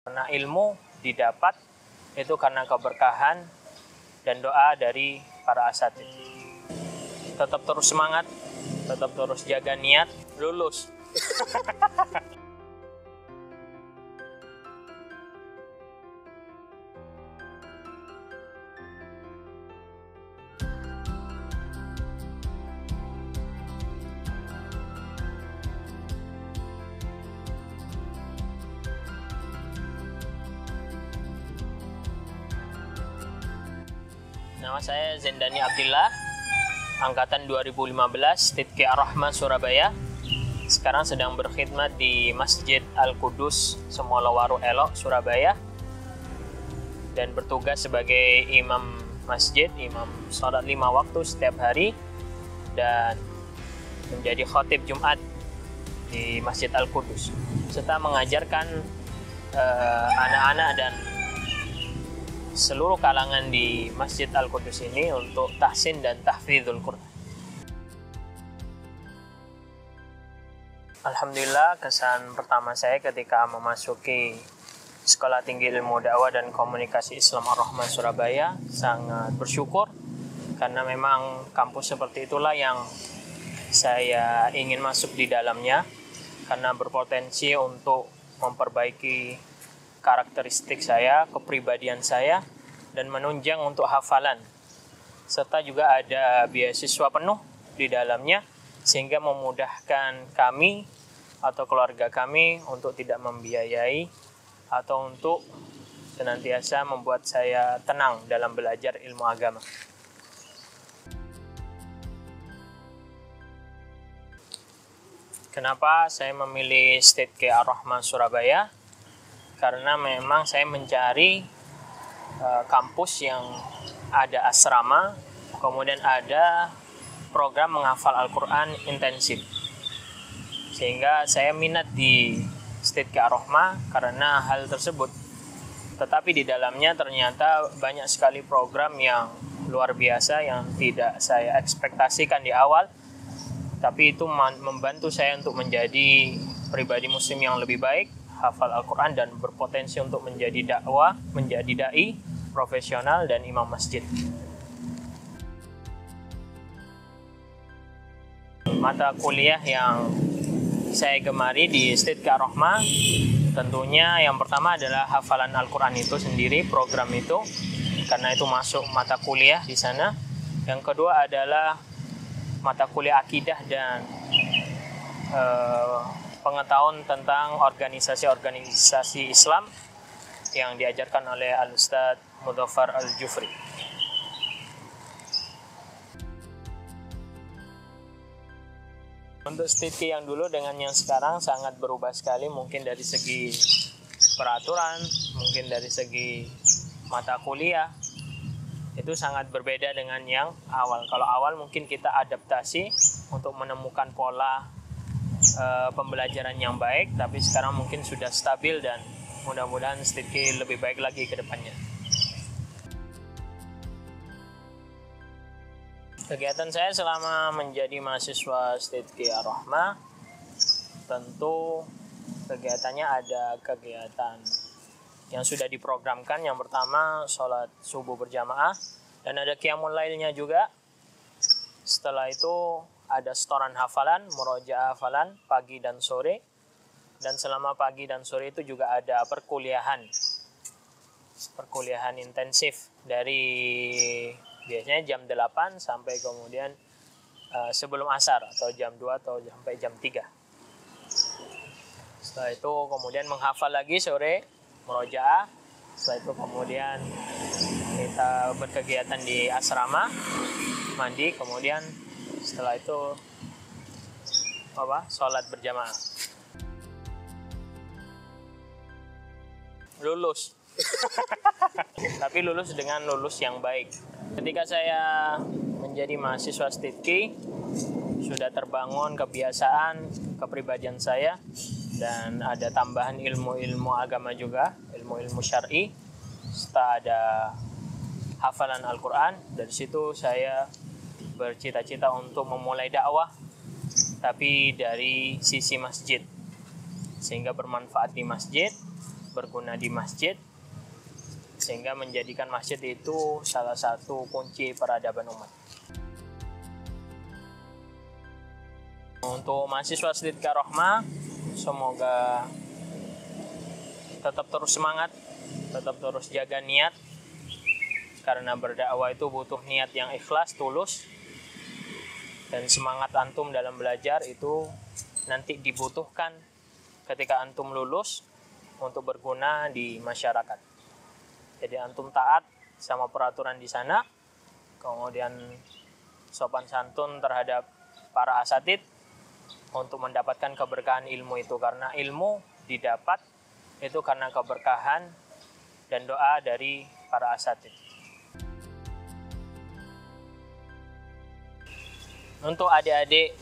Karena ilmu didapat itu karena keberkahan dan doa dari para asatidz. Tetap terus semangat, tetap terus jaga niat, lulus. Nama saya Zendani Abdillah, angkatan 2015, Tidki Ar-Rahmah, Surabaya. Sekarang sedang berkhidmat di Masjid Al-Qudus, Semolawaru Elok, Surabaya. Dan bertugas sebagai imam masjid, imam sholat 5 waktu setiap hari. Dan menjadi khotib Jumat di Masjid Al-Qudus. Serta mengajarkan anak-anak dan seluruh kalangan di Masjid Al-Qudus ini untuk tahsin dan tahfidzul Quran. Alhamdulillah, kesan pertama saya ketika memasuki Sekolah Tinggi Ilmu Dakwah dan Komunikasi Islam Ar-Rahman Surabaya sangat bersyukur karena memang kampus seperti itulah yang saya ingin masuk di dalamnya karena berpotensi untuk memperbaiki karakteristik saya, kepribadian saya, dan menunjang untuk hafalan. Serta juga ada beasiswa penuh di dalamnya, sehingga memudahkan kami atau keluarga kami untuk tidak membiayai atau untuk senantiasa membuat saya tenang dalam belajar ilmu agama. Kenapa saya memilih Tidki Ar-Rahmah Surabaya? Karena memang saya mencari kampus yang ada asrama, kemudian ada program menghafal Al-Quran intensif. Sehingga saya minat di Tidki Ar-Rahmah karena hal tersebut. Tetapi di dalamnya ternyata banyak sekali program yang luar biasa yang tidak saya ekspektasikan di awal. Tapi itu membantu saya untuk menjadi pribadi muslim yang lebih baik, hafal Al-Quran dan berpotensi untuk menjadi dakwah, menjadi da'i, profesional dan imam masjid. Mata kuliah yang saya gemari di Tidki Ar-Rahmah tentunya yang pertama adalah hafalan Al-Quran itu sendiri, program itu, karena itu masuk mata kuliah di sana. Yang kedua adalah mata kuliah akidah dan pengetahuan tentang organisasi-organisasi Islam yang diajarkan oleh Al-Ustadz Mudzaffar Al-Jufri. Untuk Tidki yang dulu dengan yang sekarang sangat berubah sekali, mungkin dari segi peraturan, mungkin dari segi mata kuliah, itu sangat berbeda dengan yang awal. Kalau awal mungkin kita adaptasi untuk menemukan pola pembelajaran yang baik, tapi sekarang mungkin sudah stabil dan mudah-mudahan Tidki lebih baik lagi ke depannya. Kegiatan saya selama menjadi mahasiswa Tidki Ar-Rahmah, tentu kegiatannya ada kegiatan yang sudah diprogramkan. Yang pertama sholat subuh berjamaah dan ada qiyamul lailnya juga. Setelah itu ada setoran hafalan, murojaah hafalan pagi dan sore. Dan selama pagi dan sore itu juga ada perkuliahan intensif dari biasanya jam 8 sampai kemudian sebelum asar atau jam 2 atau sampai jam 3. Setelah itu kemudian menghafal lagi sore, murojaah. Setelah itu kemudian kita berkegiatan di asrama, mandi, kemudian setelah itu sholat berjamaah. Lulus. Tapi lulus dengan lulus yang baik. Ketika saya menjadi mahasiswa Tidki, sudah terbangun kebiasaan kepribadian saya dan ada tambahan ilmu-ilmu agama juga, ilmu-ilmu syar'i, serta ada hafalan Al-Quran. Dari situ saya bercita-cita untuk memulai dakwah, tapi dari sisi masjid, sehingga bermanfaat di masjid berguna di masjid, sehingga menjadikan masjid itu salah satu kunci peradaban umat. Untuk mahasiswa Sidqa Rahmah, semoga tetap terus semangat, tetap terus jaga niat, karena berdakwah itu butuh niat yang ikhlas, tulus, dan semangat antum dalam belajar itu nanti dibutuhkan ketika antum lulus untuk berguna di masyarakat. Jadi antum taat sama peraturan di sana, kemudian sopan santun terhadap para asatid untuk mendapatkan keberkahan ilmu itu, karena ilmu didapat itu karena keberkahan dan doa dari para asatid. Untuk adik-adik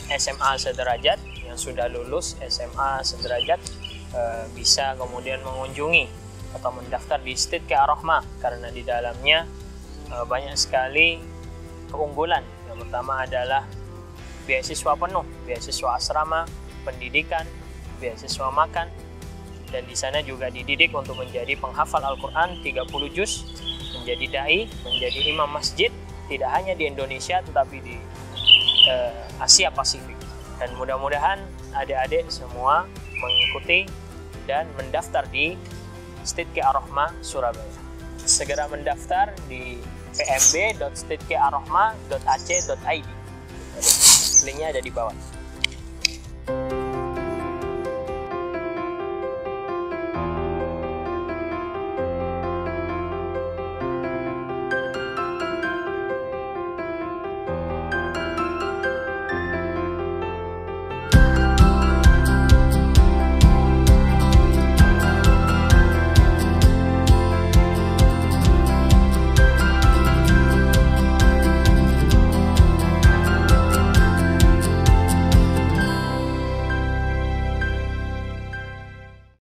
SMA sederajat yang sudah lulus SMA sederajat, bisa kemudian mengunjungi atau mendaftar di Sidqa Rahmah, karena di dalamnya banyak sekali keunggulan. Yang pertama adalah beasiswa penuh, beasiswa asrama, pendidikan, beasiswa makan, dan di sana juga dididik untuk menjadi penghafal Al-Quran 30 juz, menjadi dai, menjadi imam masjid, tidak hanya di Indonesia tetapi di Asia Pasifik. Dan mudah-mudahan adik-adik semua mengikuti dan mendaftar di Sidqa Rahmah Surabaya. Segera mendaftar di pmb.sidqarahmah.ac.id. Linknya ada di bawah.